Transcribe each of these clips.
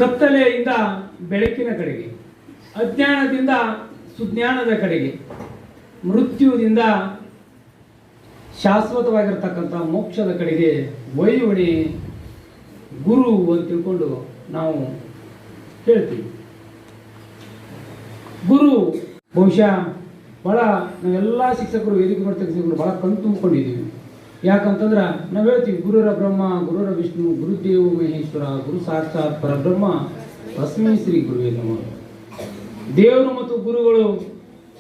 ಕತ್ತಲೆಯಿಂದ ಬೆಳಕಿನ ಕಡೆಗೆ, ಅಜ್ಞಾನದಿಂದ ಸುಜ್ಞಾನದ ಕಡೆಗೆ, ಮೃತ್ಯುದಿಂದ ಶಾಶ್ವತವಾಗಿರ್ತಕ್ಕಂಥ ಮೋಕ್ಷದ ಕಡೆಗೆ ಒಯ್ಯುವಣಿ ಗುರು ಅಂತ ತಿಳ್ಕೊಂಡು ನಾವು ಹೇಳ್ತೀವಿ. ಗುರು ಬಹುಶಃ ಭಾಳ ನಾವೆಲ್ಲ ಶಿಕ್ಷಕರು ವೇದಿಕೆ ಮಾಡ್ತಕ್ಕ ಶಿಕ್ಷಕರು ಭಾಳ ಕಣ್ ತುಂಬಿಕೊಂಡಿದ್ದೀವಿ. ಯಾಕಂತಂದ್ರೆ ನಾವು ಹೇಳ್ತೀವಿ ಗುರುರ ಬ್ರಹ್ಮ ಗುರುರ ವಿಷ್ಣು ಗುರುದೇವ ಮಹೇಶ್ವರ ಗುರು ಸಾಕ್ಷಾತ್ ಪರಬ್ರಹ್ಮ ತಸ್ಮೈ ಶ್ರೀ ಗುರುವೇ ನಮಃ. ದೇವರು ಮತ್ತು ಗುರುಗಳು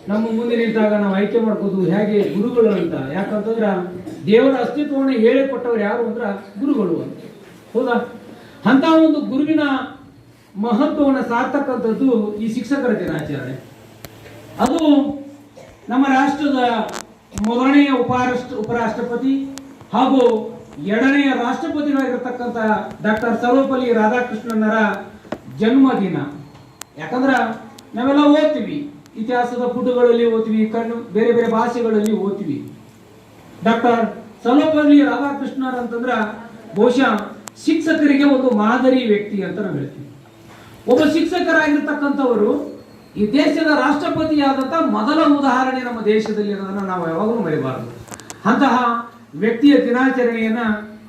ನಮ್ಮ ಮುಂದೆ ನಿಂತಾಗ ನಾವು ಆಯ್ಕೆ ಮಾಡ್ಕೋದು ಹೇಗೆ ಗುರುಗಳು ಅಂತ. ಯಾಕಂತಂದ್ರೆ ದೇವರ ಅಸ್ತಿತ್ವವನ್ನು ಹೇಳಿಕೊಟ್ಟವ್ರು ಯಾರು ಅಂದ್ರೆ ಗುರುಗಳು ಅಂತ. ಹೌದಾ? ಅಂತ ಒಂದು ಗುರುವಿನ ಮಹತ್ವವನ್ನು ಸಾರ್ತಕ್ಕಂಥದ್ದು ಈ ಶಿಕ್ಷಕರ ದಿನಾಚರಣೆ. ಅದು ನಮ್ಮ ರಾಷ್ಟ್ರದ ಮೊದಲನೆಯ ಉಪರಾಷ್ಟ್ರಪತಿ ಹಾಗೂ ಎರಡನೆಯ ರಾಷ್ಟ್ರಪತಿಗಳಾಗಿರ್ತಕ್ಕಂಥ ಡಾಕ್ಟರ್ ಸರ್ವಪಲ್ಲಿ ರಾಧಾಕೃಷ್ಣನರ ಜನ್ಮದಿನ. ಯಾಕಂದ್ರೆ ನಾವೆಲ್ಲ ಓದ್ತೀವಿ, ಇತಿಹಾಸದ ಪುಟಗಳಲ್ಲಿ ಓದ್ತೀವಿ, ಬೇರೆ ಬೇರೆ ಭಾಷೆಗಳಲ್ಲಿ ಓದ್ತೀವಿ. ಡಾಕ್ಟರ್ ಸರ್ವಪಲ್ಲಿ ರಾಧಾಕೃಷ್ಣನ್ ಅಂತಂದ್ರೆ ಬಹುಶಃ ಶಿಕ್ಷಕರಿಗೆ ಒಂದು ಮಾದರಿ ವ್ಯಕ್ತಿ ಅಂತ ನಾವು ಹೇಳ್ತೀವಿ. ಒಬ್ಬ ಶಿಕ್ಷಕರಾಗಿರ್ತಕ್ಕಂಥವರು ಈ ದೇಶದ ರಾಷ್ಟ್ರಪತಿಯಾದಂಥ ಮೊದಲ ಉದಾಹರಣೆ ನಮ್ಮ ದೇಶದಲ್ಲಿ ಇರೋದನ್ನು ನಾವು ಯಾವಾಗಲೂ ಮರೆಯಬಾರದು. ಅಂತಹ ವ್ಯಕ್ತಿಯ ದಿನಾಚರಣೆಯನ್ನ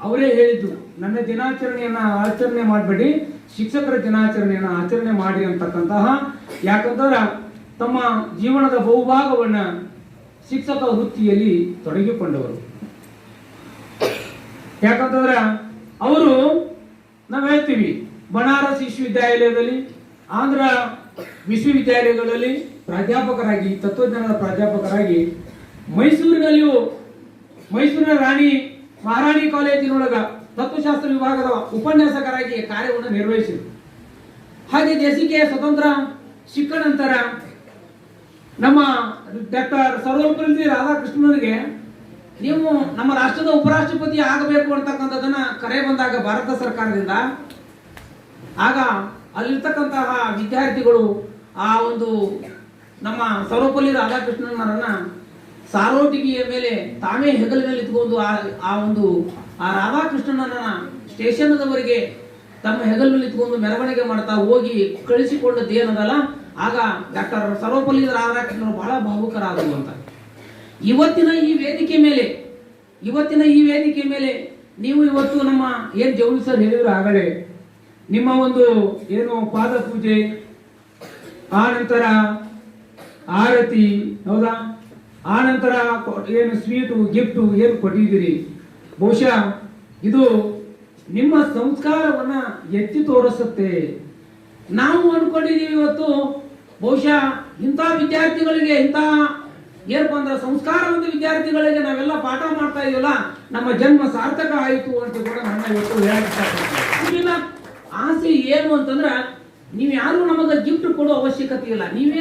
ಅವರೇ ಹೇಳಿದ್ದು, ನನ್ನ ದಿನಾಚರಣೆಯನ್ನ ಆಚರಣೆ ಮಾಡಬೇಡಿ, ಶಿಕ್ಷಕರ ದಿನಾಚರಣೆಯನ್ನ ಆಚರಣೆ ಮಾಡಿ ಅಂತಕ್ಕಂತಹ. ಯಾಕಂದ್ರೆ ತಮ್ಮ ಜೀವನದ ಬಹುಭಾಗವನ್ನ ಶಿಕ್ಷಕ ವೃತ್ತಿಯಲ್ಲಿ ತೊಡಗಿಕೊಂಡವರು. ಯಾಕಂತಂದ್ರೆ ಅವರು ನಾವು ಹೇಳ್ತೀವಿ ಬನಾರಸ್ ವಿಶ್ವವಿದ್ಯಾಲಯದಲ್ಲಿ, ಆಂಧ್ರ ವಿಶ್ವವಿದ್ಯಾಲಯಗಳಲ್ಲಿ ಪ್ರಾಧ್ಯಾಪಕರಾಗಿ, ತತ್ವಜ್ಞಾನದ ಪ್ರಾಧ್ಯಾಪಕರಾಗಿ, ಮೈಸೂರಿನ ರಾಣಿ ಮಹಾರಾಣಿ ಕಾಲೇಜಿನೊಳಗ ತತ್ವಶಾಸ್ತ್ರ ವಿಭಾಗದ ಉಪನ್ಯಾಸಕರಾಗಿ ಕಾರ್ಯವನ್ನು ನಿರ್ವಹಿಸಿದರು. ಹಾಗೆ ದೇಶಕ್ಕೆ ಸ್ವತಂತ್ರ ಸಿಕ್ಕ ನಂತರ ನಮ್ಮ ಡಾಕ್ಟರ್ ಸರ್ವಪಲ್ಲಿ ರಾಧಾಕೃಷ್ಣನಿಗೆ ನೀವು ನಮ್ಮ ರಾಷ್ಟ್ರದ ಉಪರಾಷ್ಟ್ರಪತಿ ಆಗಬೇಕು ಅಂತಕ್ಕಂಥದ್ದನ್ನ ಕರೆ ಬಂದಾಗ ಭಾರತ ಸರ್ಕಾರದಿಂದ, ಆಗ ಅಲ್ಲಿರ್ತಕ್ಕಂತಹ ವಿದ್ಯಾರ್ಥಿಗಳು ಆ ಒಂದು ನಮ್ಮ ಸರ್ವಪಲ್ಲಿ ರಾಧಾಕೃಷ್ಣನರನ್ನ ಸಾರೋಟಿಗೆಯ ಮೇಲೆ ತಾವೇ ಹೆಗಲಿನಲ್ಲಿ ಇಟ್ಕೊಂಡು ಆ ರಾಧಾಕೃಷ್ಣನನ್ನ ಸ್ಟೇಷನ್ದವರೆಗೆ ತಮ್ಮ ಹೆಗಲಿನಲ್ಲಿ ಇಟ್ಕೊಂಡು ಮೆರವಣಿಗೆ ಮಾಡ್ತಾ ಹೋಗಿ ಕಳಿಸಿಕೊಂಡದ್ದು ಏನದಲ್ಲ, ಆಗ ಡಾಕ್ಟರ್ ಸರ್ವಪಲ್ಲಿ ರಾಧಾಕೃಷ್ಣರು ಬಹಳ ಭಾವುಕರಾಗುವಂತ. ಇವತ್ತಿನ ಈ ವೇದಿಕೆ ಮೇಲೆ ನೀವು ಇವತ್ತು ನಮ್ಮ ಏನ್ ಜವಳಿ ಸರ್ ಹೇಳಿದ್ರು ಆಗಲೇ, ನಿಮ್ಮ ಒಂದು ಏನು ಪಾದ ಪೂಜೆ, ಆ ನಂತರ ಆರತಿ, ಹೌದಾ, ಆ ನಂತರ ಏನು ಸ್ವೀಟು ಗಿಫ್ಟು ಏನು ಕೊಟ್ಟಿದ್ದೀರಿ, ಬಹುಶಃ ಇದು ನಿಮ್ಮ ಸಂಸ್ಕಾರವನ್ನ ಎತ್ತಿ ತೋರಿಸುತ್ತೆ. ನಾವು ಅನ್ಕೊಂಡಿದ್ದೀವಿ ಇವತ್ತು ಬಹುಶಃ ಇಂಥ ವಿದ್ಯಾರ್ಥಿಗಳಿಗೆ, ಇಂಥ ಏನಪ್ಪ ಅಂದ್ರೆ ಸಂಸ್ಕಾರವಂತ ವಿದ್ಯಾರ್ಥಿಗಳಿಗೆ ನಾವೆಲ್ಲ ಪಾಠ ಮಾಡ್ತಾ ಇದೀವಲ್ಲ, ನಮ್ಮ ಜನ್ಮ ಸಾರ್ಥಕ ಆಯಿತು ಅಂತ ಕೂಡ ನನ್ನ ಇವತ್ತು ಹೇಳಕ್ಕೆ ಆಸೆ ಏನು ಅಂತಂದ್ರೆ, ನೀವು ಯಾರು ನಮಗೆ ಗಿಫ್ಟ್ ಕೊಡೋ ಅವಶ್ಯಕತೆ ಇಲ್ಲ. ನೀವೇ